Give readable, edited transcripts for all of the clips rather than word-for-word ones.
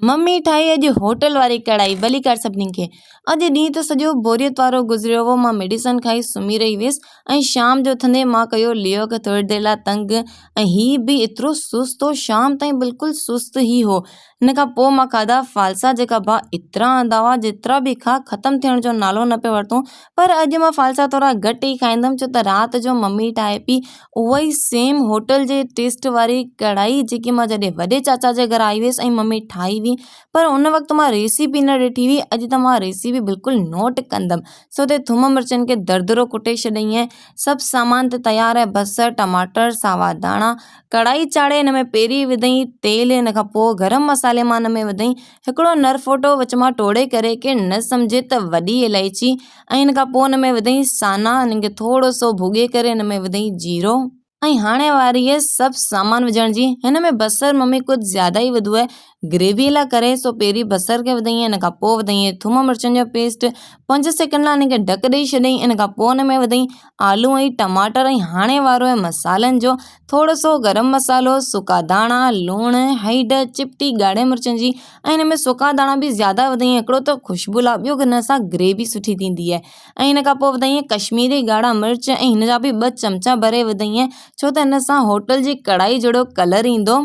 Mummy ठाही अॼु hotel वारी कढ़ाई भली कर सभिनी खे। अॼु ॾींहुं त सॼो बोरियत वारो गुज़रियो हो। मां मेडिसन खाई सुम्ही रही हुयसि ऐं शाम जो थंदे मां कयो लियो खे थोरी देरि लाइ तंग, ऐं हीउ बि एतिरो सुस्त हो, शाम ताईं बिल्कुलिउ सुस्त ई हो। हिन खां पोइ मां खाधा फालसा, जेका भाउ एतिरा आंदा हुआ, जेतिरा बि खा ख़तमु थियण जो नालो न पियो वरितो। पर अॼु मां फालसा थोरा घटि ई खाईंदमि, छो त राति जो मम्मी ठाहे पई उहा ई सेम होटल जे टेस्ट वारी कढ़ाई, जेकी मां जॾहिं वॾे चाचा जे घर आई हुयसि ऐं मम्मी ठाही हुई। पर उन वक़्तु मां रेसिपी न ॾिठी हुई। अॼु त मां रेसिपी बिल्कुलु नोट कंदमि। सो ते थूम मिर्चनि खे दरदरो कुटे छॾई ऐं सभु सामान त तयारु आहे। बसर, टमाटर, सावा धाणा, कढ़ाई चाढ़े हिन में पहिरीं विधई तेल, हिन खां पोइ गरम मसाले मां हिन में विधई हिकिड़ो नरफोटो विच मां टोड़े करे के न सम्झे त वॾी इलाइची, ऐं हिन खां पोइ हिन में विधई साना, हिन खे थोरो सो भुॻे करे हिन में विधई जीरो। ऐं हाणे वारी आहे सभु सामान विझण जी। हिन में बसर मम्मी कुझु ज़्यादा ई विधो आहे ग्रेवीअ लाइ करे। सो पहिरीं बसर खे विधई, हिन खां पोइ विधई थूम मिर्चनि जो पेस्ट, 5 सेकंड लाइ हिन खे ढक ॾेई छॾई। हिन खां पोइ हिन में विधई आलू ऐं टमाटर। ऐं हाणे वारो आहे मसालनि जो। थोरो सो गरम मसालो, सुका धाणा, लूणु, हैड, चिपटी ॻाढ़े मिर्चनि जी, ऐं हिन में सुका धाणा बि ज़्यादा विधई, हिकिड़ो त ख़ुशबू लाइ, ॿियो हिन सां ग्रेवी सुठी थींदी आहे। ऐं हिन खां पोइ विधई कश्मीरी ॻाढ़ा मिर्च, ऐं हिन जा बि 2 चमचा भरे विधई, छो त हिन सां होटल जी कढ़ाई जहिड़ो कलर ईंदो।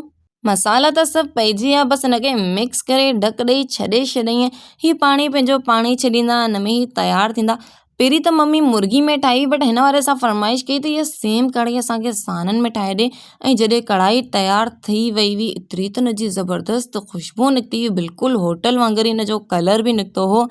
मसाला त सभु पइजी विया, बसि हिन खे मिक्स करे ढक ॾेई छॾई। हीउ पाणी पंहिंजो पाणी छॾींदा, हिन में ई तयारु थींदा। पहिरीं त मम्मी मुर्गी में ठाही, बट हिन वारे सां फरमाइश कई त हीअ सेम कढ़ाई असांखे साननि में ठाहे ॾे। ऐं जॾहिं कढ़ाई तयारु थी वई हुई, एतिरी त हिनजी ज़बरदस्त ख़ुशबू निकिती हुई, बिल्कुलु होटल वांगुरु हिन जो कलर बि निकितो हो।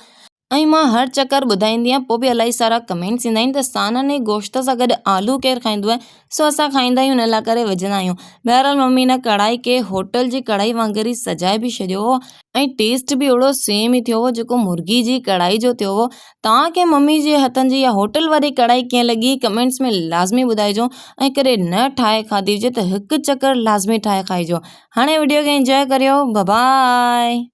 ऐं मां हर चकर ॿुधाईंदी आहियां, पोइ बि इलाही सारा कमेंट्स ईंदा आहिनि त साननि ऐं गोश्त सां गॾु आलू केरु खाईंदो आहे। सो असां खाईंदा आहियूं, हिन लाइ करे विझंदा आहियूं। बहरहाल मम्मी हिन कढ़ाई खे होटल जी कढ़ाई वांगुरु ई सजाए बि छॾियो हो, ऐं टेस्ट बि अहिड़ो सेम ई थियो हो जेको मुर्गी जी कढ़ाई जो थियो हो। तव्हांखे मम्मी जे हथनि जी या होटल वारी कढ़ाई कीअं लॻी, कमेंट्स में लाज़मी ॿुधाइजो। ऐं कॾहिं न ठाहे खाधी हुजे त हिकु चकर लाज़मी ठाहे खाइजो। हाणे वीडियो खे एंजॉय करियो। Bye by.